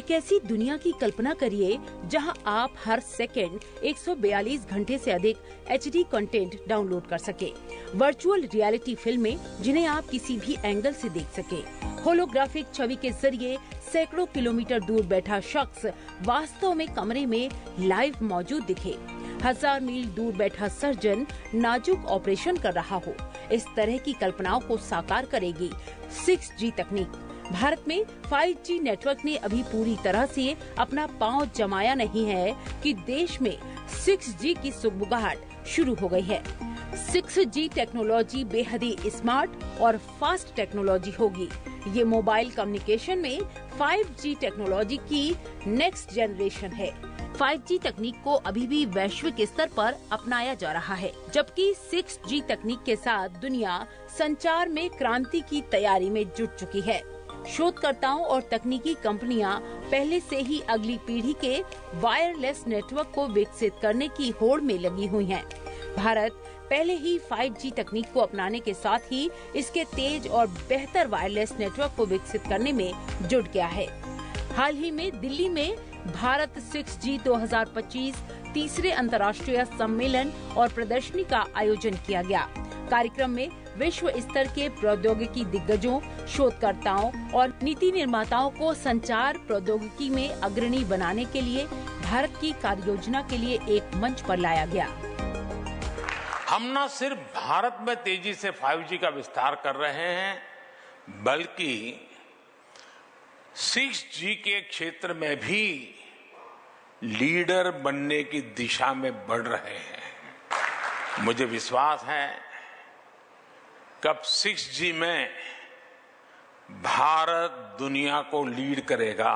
एक ऐसी दुनिया की कल्पना करिए जहां आप हर सेकंड 142 घंटे से अधिक HD कंटेंट डाउनलोड कर सके। वर्चुअल रियलिटी फिल्में जिन्हें आप किसी भी एंगल से देख सके। होलोग्राफिक छवि के जरिए सैकड़ों किलोमीटर दूर बैठा शख्स वास्तव में कमरे में लाइव मौजूद दिखे। 1000 मील दूर बैठा सर्जन नाजुक ऑपरेशन कर रहा हो। इस तरह की कल्पनाओं को साकार करेगी 6G तकनीक। भारत में 5G नेटवर्क ने अभी पूरी तरह से अपना पांव जमाया नहीं है कि देश में 6G की सुगबुगाहट शुरू हो गई है। 6G टेक्नोलॉजी बेहद ही स्मार्ट और फास्ट टेक्नोलॉजी होगी। ये मोबाइल कम्युनिकेशन में 5G टेक्नोलॉजी की नेक्स्ट जनरेशन है। 5G तकनीक को अभी भी वैश्विक स्तर पर अपनाया जा रहा है, जबकि 6G तकनीक के साथ दुनिया संचार में क्रांति की तैयारी में जुट चुकी है। शोधकर्ताओं और तकनीकी कंपनियां पहले से ही अगली पीढ़ी के वायरलेस नेटवर्क को विकसित करने की होड़ में लगी हुई हैं। भारत पहले ही 5G तकनीक को अपनाने के साथ ही इसके तेज और बेहतर वायरलेस नेटवर्क को विकसित करने में जुट गया है। हाल ही में दिल्ली में भारत 6G 2025 तीसरे अंतर्राष्ट्रीय सम्मेलन और प्रदर्शनी का आयोजन किया गया। कार्यक्रम में विश्व स्तर के प्रौद्योगिकी दिग्गजों, शोधकर्ताओं और नीति निर्माताओं को संचार प्रौद्योगिकी में अग्रणी बनाने के लिए भारत की कार्य योजना के लिए एक मंच पर लाया गया। हम न सिर्फ भारत में तेजी से 5G का विस्तार कर रहे हैं, बल्कि 6G के क्षेत्र में भी लीडर बनने की दिशा में बढ़ रहे हैं। मुझे विश्वास है कब 6G में भारत दुनिया को लीड करेगा।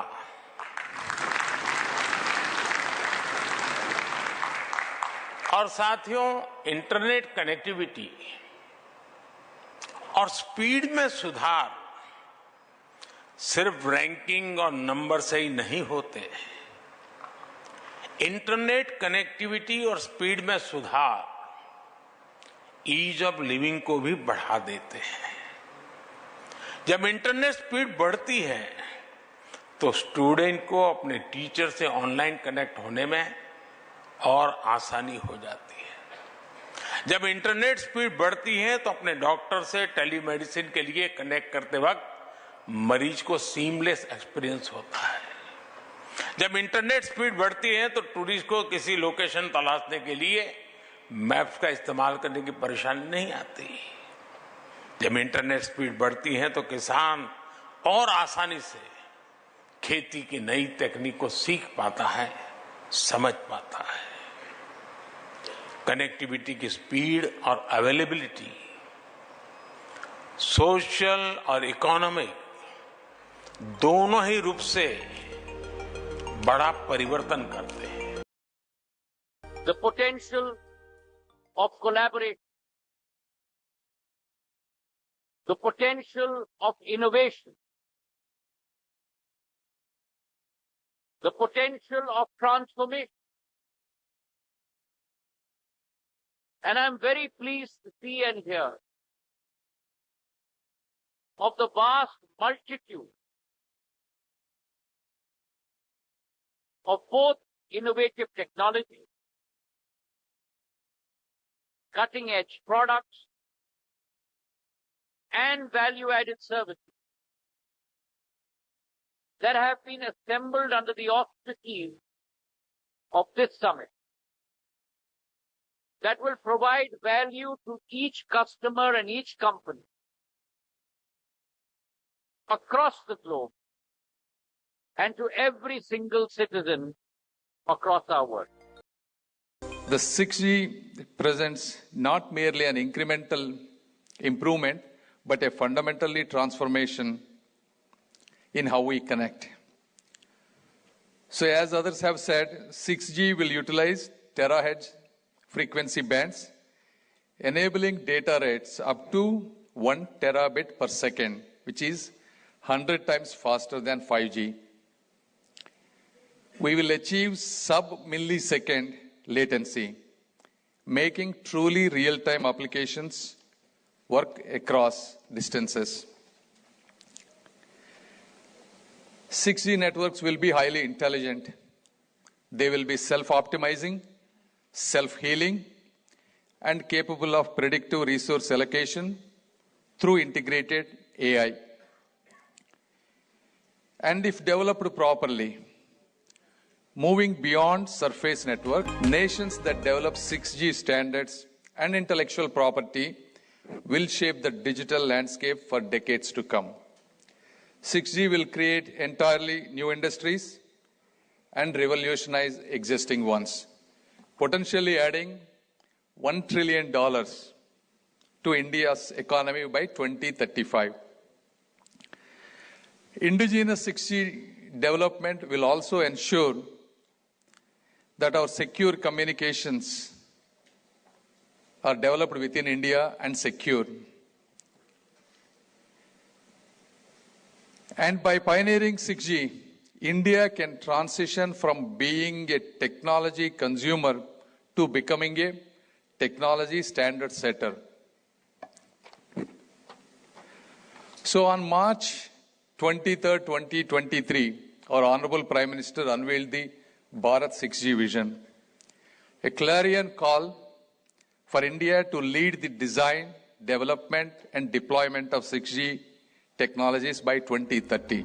और साथियों, इंटरनेट कनेक्टिविटी और स्पीड में सुधार सिर्फ रैंकिंग और नंबर से ही नहीं होते। इंटरनेट कनेक्टिविटी और स्पीड में सुधार ईज ऑफ लिविंग को भी बढ़ा देते हैं। जब इंटरनेट स्पीड बढ़ती है तो स्टूडेंट को अपने टीचर से ऑनलाइन कनेक्ट होने में और आसानी हो जाती है। जब इंटरनेट स्पीड बढ़ती है तो अपने डॉक्टर से टेलीमेडिसिन के लिए कनेक्ट करते वक्त मरीज को सीमलेस एक्सपीरियंस होता है। जब इंटरनेट स्पीड बढ़ती है तो टूरिस्ट को किसी लोकेशन तलाशने के लिए मैप्स का इस्तेमाल करने की परेशानी नहीं आती। जब इंटरनेट स्पीड बढ़ती है तो किसान और आसानी से खेती की नई तकनीक को सीख पाता है, समझ पाता है। कनेक्टिविटी की स्पीड और अवेलेबिलिटी सोशल और इकोनॉमिक दोनों ही रूप से बड़ा परिवर्तन करते हैं। The potential of collaboration, the potential of innovation, the potential of transformation. And I'm very pleased to see and hear of the vast multitude of both innovative technology, cutting-edge products, and value-added services that have been assembled under the auspices of this summit that will provide value to each customer and each company across the globe and to every single citizen across our world. The 6G presents not merely an incremental improvement, but a fundamentally transformation in how we connect. So as others have said, 6G will utilize terahertz frequency bands, enabling data rates up to 1 terabit per second, which is 100 times faster than 5G. We will achieve sub-millisecond latency, making truly real-time applications work across distances. 6G networks will be highly intelligent. They will be self-optimizing, self-healing, and capable of predictive resource allocation through integrated AI. And if developed properly, moving beyond surface network, nations that develop 6G standards and intellectual property will shape the digital landscape for decades to come. 6G will create entirely new industries and revolutionize existing ones, potentially adding $1 trillion to India's economy by 2035. Indigenous 6G development will also ensure that our secure communications are developed within India and secure. And by pioneering 6G, India can transition from being a technology consumer to becoming a technology standard setter. So on March 23rd, 2023, our Honorable Prime Minister unveiled the Bharat 6G vision, a clarion call for India to lead the design, development and deployment of 6G technologies by 2030.